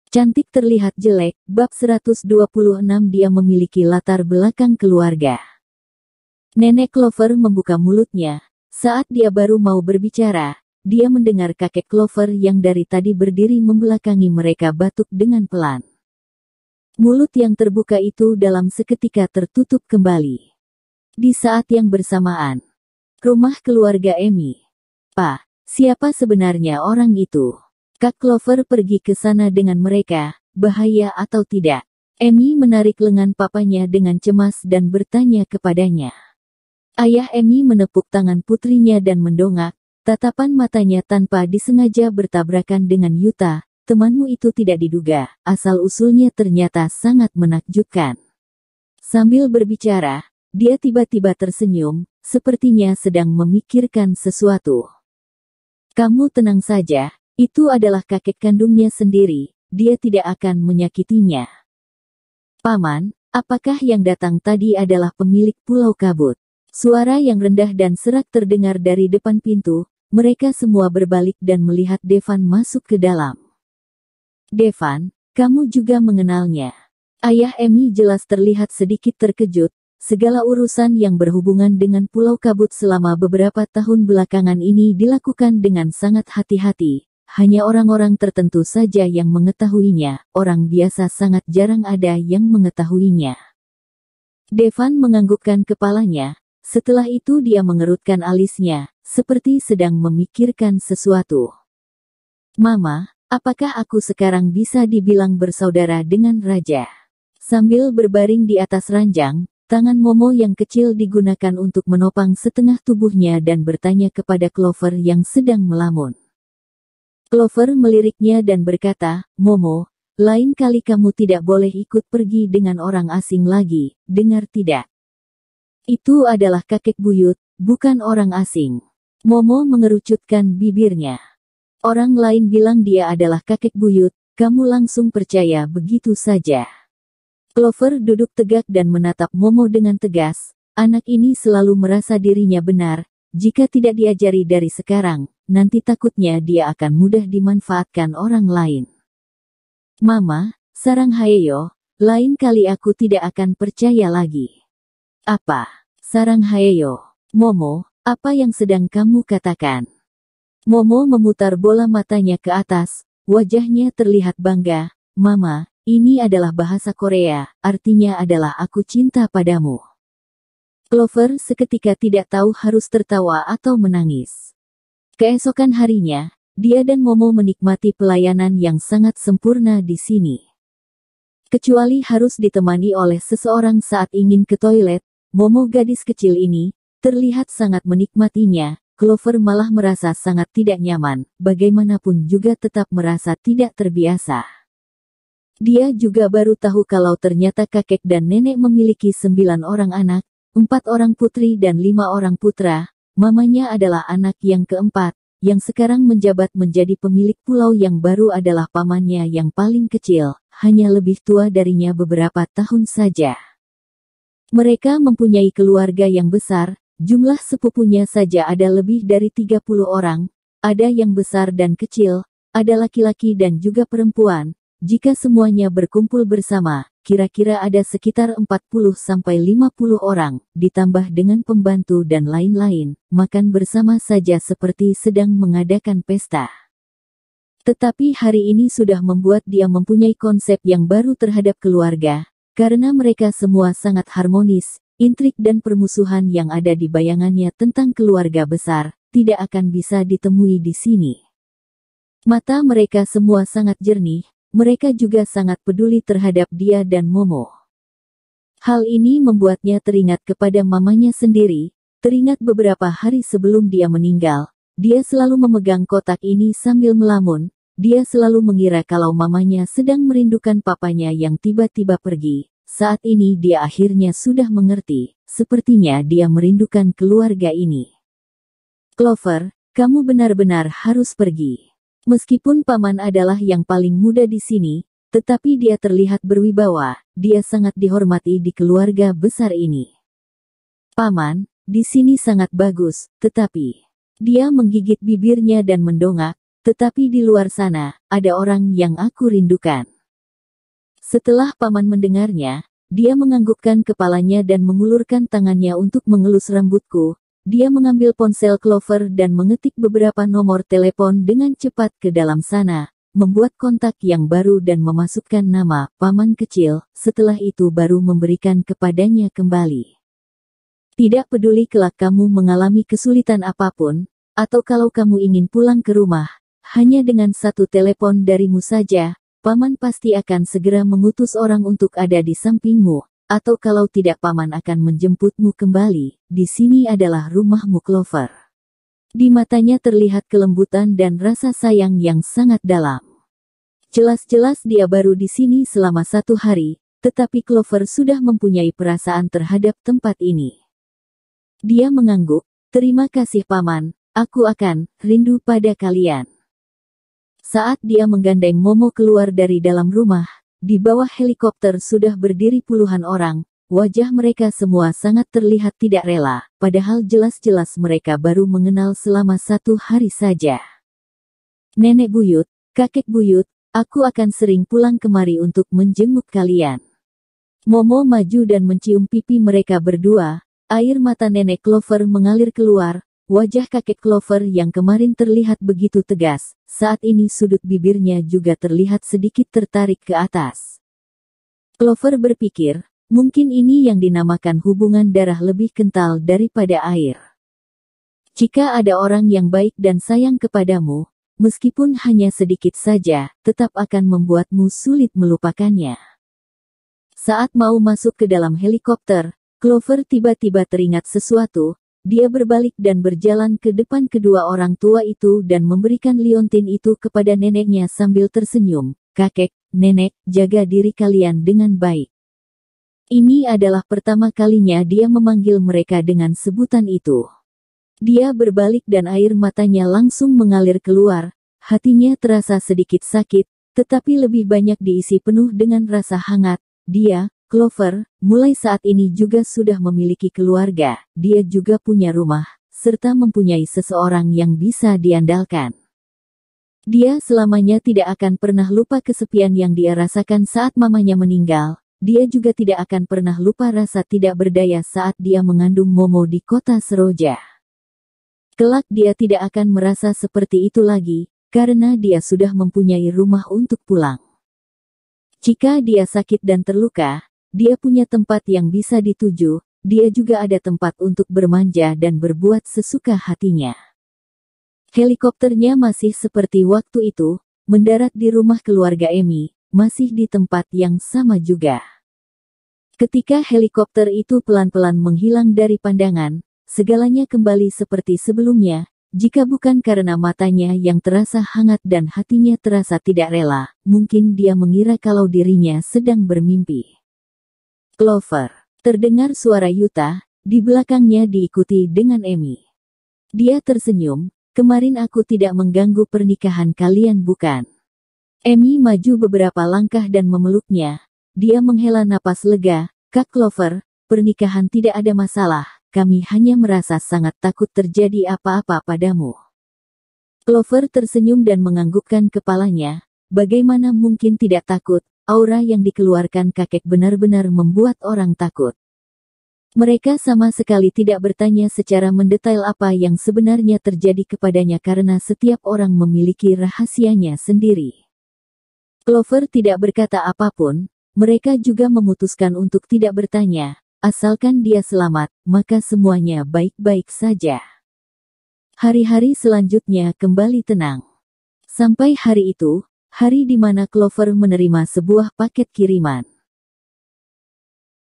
Cantik terlihat jelek. Bab 126. Dia memiliki latar belakang keluarga. Nenek Clover membuka mulutnya. Saat dia baru mau berbicara, dia mendengar kakek Clover yang dari tadi berdiri membelakangi mereka batuk dengan pelan. Mulut yang terbuka itu dalam seketika tertutup kembali. Di saat yang bersamaan, rumah keluarga Amy. "Pak, siapa sebenarnya orang itu?" Kak Clover pergi ke sana dengan mereka, bahaya atau tidak? Amy menarik lengan papanya dengan cemas dan bertanya kepadanya. Ayah Amy menepuk tangan putrinya dan mendongak, tatapan matanya tanpa disengaja bertabrakan dengan Yuta. Temanmu itu tidak diduga, asal-usulnya ternyata sangat menakjubkan. Sambil berbicara, dia tiba-tiba tersenyum, sepertinya sedang memikirkan sesuatu. Kamu tenang saja. Itu adalah kakek kandungnya sendiri, dia tidak akan menyakitinya. Paman, apakah yang datang tadi adalah pemilik Pulau Kabut? Suara yang rendah dan serak terdengar dari depan pintu, mereka semua berbalik dan melihat Devan masuk ke dalam. Devan, kamu juga mengenalnya. Ayah Amy jelas terlihat sedikit terkejut, segala urusan yang berhubungan dengan Pulau Kabut selama beberapa tahun belakangan ini dilakukan dengan sangat hati-hati. Hanya orang-orang tertentu saja yang mengetahuinya, orang biasa sangat jarang ada yang mengetahuinya. Devan menganggukkan kepalanya, setelah itu dia mengerutkan alisnya, seperti sedang memikirkan sesuatu. Mama, apakah aku sekarang bisa dibilang bersaudara dengan raja? Sambil berbaring di atas ranjang, tangan Momo yang kecil digunakan untuk menopang setengah tubuhnya dan bertanya kepada Clover yang sedang melamun. Clover meliriknya dan berkata, Momo, lain kali kamu tidak boleh ikut pergi dengan orang asing lagi, dengar tidak? Itu adalah kakek buyut, bukan orang asing. Momo mengerucutkan bibirnya. Orang lain bilang dia adalah kakek buyut, kamu langsung percaya begitu saja. Clover duduk tegak dan menatap Momo dengan tegas, anak ini selalu merasa dirinya benar, jika tidak diajari dari sekarang, nanti takutnya dia akan mudah dimanfaatkan orang lain. Mama, sarang Haeyo, lain kali aku tidak akan percaya lagi. Apa? Sarang Haeyo? Momo, apa yang sedang kamu katakan? Momo memutar bola matanya ke atas, wajahnya terlihat bangga. Mama, ini adalah bahasa Korea, artinya adalah aku cinta padamu. Clover seketika tidak tahu harus tertawa atau menangis. Keesokan harinya, dia dan Momo menikmati pelayanan yang sangat sempurna di sini. Kecuali harus ditemani oleh seseorang saat ingin ke toilet, Momo gadis kecil ini, terlihat sangat menikmatinya. Clover malah merasa sangat tidak nyaman, bagaimanapun juga tetap merasa tidak terbiasa. Dia juga baru tahu kalau ternyata kakek dan nenek memiliki 9 orang anak, 4 orang putri dan 5 orang putra. Mamanya adalah anak yang keempat, yang sekarang menjabat menjadi pemilik pulau yang baru adalah pamannya yang paling kecil, hanya lebih tua darinya beberapa tahun saja. Mereka mempunyai keluarga yang besar, jumlah sepupunya saja ada lebih dari 30 orang, ada yang besar dan kecil, ada laki-laki dan juga perempuan. Jika semuanya berkumpul bersama, kira-kira ada sekitar 40-50 orang, ditambah dengan pembantu dan lain-lain, makan bersama saja seperti sedang mengadakan pesta. Tetapi hari ini sudah membuat dia mempunyai konsep yang baru terhadap keluarga, karena mereka semua sangat harmonis, intrik dan permusuhan yang ada di bayangannya tentang keluarga besar, tidak akan bisa ditemui di sini. Mata mereka semua sangat jernih. Mereka juga sangat peduli terhadap dia dan Momo. Hal ini membuatnya teringat kepada mamanya sendiri, teringat beberapa hari sebelum dia meninggal. Dia selalu memegang kotak ini sambil melamun, dia selalu mengira kalau mamanya sedang merindukan papanya yang tiba-tiba pergi. Saat ini dia akhirnya sudah mengerti, sepertinya dia merindukan keluarga ini. Clover, kamu benar-benar harus pergi. Meskipun paman adalah yang paling muda di sini, tetapi dia terlihat berwibawa, dia sangat dihormati di keluarga besar ini. Paman, di sini sangat bagus, tetapi... Dia menggigit bibirnya dan mendongak, tetapi di luar sana, ada orang yang aku rindukan. Setelah paman mendengarnya, dia menganggukkan kepalanya dan mengulurkan tangannya untuk mengelus rambutku. Dia mengambil ponsel Clover dan mengetik beberapa nomor telepon dengan cepat ke dalam sana, membuat kontak yang baru dan memasukkan nama paman kecil. Setelah itu baru memberikan kepadanya kembali. Tidak peduli kelak kamu mengalami kesulitan apapun, atau kalau kamu ingin pulang ke rumah, hanya dengan satu telepon darimu saja, paman pasti akan segera mengutus orang untuk ada di sampingmu, atau kalau tidak paman akan menjemputmu kembali. Di sini adalah rumahmu Clover. Di matanya terlihat kelembutan dan rasa sayang yang sangat dalam. Jelas-jelas dia baru di sini selama 1 hari, tetapi Clover sudah mempunyai perasaan terhadap tempat ini. Dia mengangguk, terima kasih paman, aku akan rindu pada kalian. Saat dia menggandeng Momo keluar dari dalam rumah, di bawah helikopter sudah berdiri puluhan orang, wajah mereka semua sangat terlihat tidak rela, padahal jelas-jelas mereka baru mengenal selama 1 hari saja. Nenek buyut, kakek buyut, aku akan sering pulang kemari untuk menjenguk kalian. Momo maju dan mencium pipi mereka berdua. Air mata nenek Clover mengalir keluar, wajah kakek Clover yang kemarin terlihat begitu tegas, saat ini sudut bibirnya juga terlihat sedikit tertarik ke atas. Clover berpikir, mungkin ini yang dinamakan hubungan darah lebih kental daripada air. Jika ada orang yang baik dan sayang kepadamu, meskipun hanya sedikit saja, tetap akan membuatmu sulit melupakannya. Saat mau masuk ke dalam helikopter, Clover tiba-tiba teringat sesuatu, dia berbalik dan berjalan ke depan kedua orang tua itu dan memberikan liontin itu kepada neneknya sambil tersenyum. Kakek, nenek, jaga diri kalian dengan baik. Ini adalah pertama kalinya dia memanggil mereka dengan sebutan itu. Dia berbalik dan air matanya langsung mengalir keluar, hatinya terasa sedikit sakit, tetapi lebih banyak diisi penuh dengan rasa hangat. Dia, Clover, mulai saat ini juga sudah memiliki keluarga, dia juga punya rumah, serta mempunyai seseorang yang bisa diandalkan. Dia selamanya tidak akan pernah lupa kesepian yang dia rasakan saat mamanya meninggal, dia juga tidak akan pernah lupa rasa tidak berdaya saat dia mengandung Momo di kota Seroja. Kelak dia tidak akan merasa seperti itu lagi, karena dia sudah mempunyai rumah untuk pulang. Jika dia sakit dan terluka, dia punya tempat yang bisa dituju, dia juga ada tempat untuk bermanja dan berbuat sesuka hatinya. Helikopternya masih seperti waktu itu, mendarat di rumah keluarga Emi, masih di tempat yang sama juga. Ketika helikopter itu pelan-pelan menghilang dari pandangan, segalanya kembali seperti sebelumnya. Jika bukan karena matanya yang terasa hangat dan hatinya terasa tidak rela, mungkin dia mengira kalau dirinya sedang bermimpi. Clover. Terdengar suara Yuta, di belakangnya diikuti dengan Emi. Dia tersenyum, kemarin aku tidak mengganggu pernikahan kalian bukan? Emi maju beberapa langkah dan memeluknya. Dia menghela napas lega, Kak Clover, pernikahan tidak ada masalah, kami hanya merasa sangat takut terjadi apa-apa padamu. Clover tersenyum dan menganggukkan kepalanya, bagaimana mungkin tidak takut? Aura yang dikeluarkan kakek benar-benar membuat orang takut. Mereka sama sekali tidak bertanya secara mendetail apa yang sebenarnya terjadi kepadanya karena setiap orang memiliki rahasianya sendiri. Clover tidak berkata apapun, mereka juga memutuskan untuk tidak bertanya, asalkan dia selamat, maka semuanya baik-baik saja. Hari-hari selanjutnya kembali tenang. Sampai hari itu, hari di mana Clover menerima sebuah paket kiriman.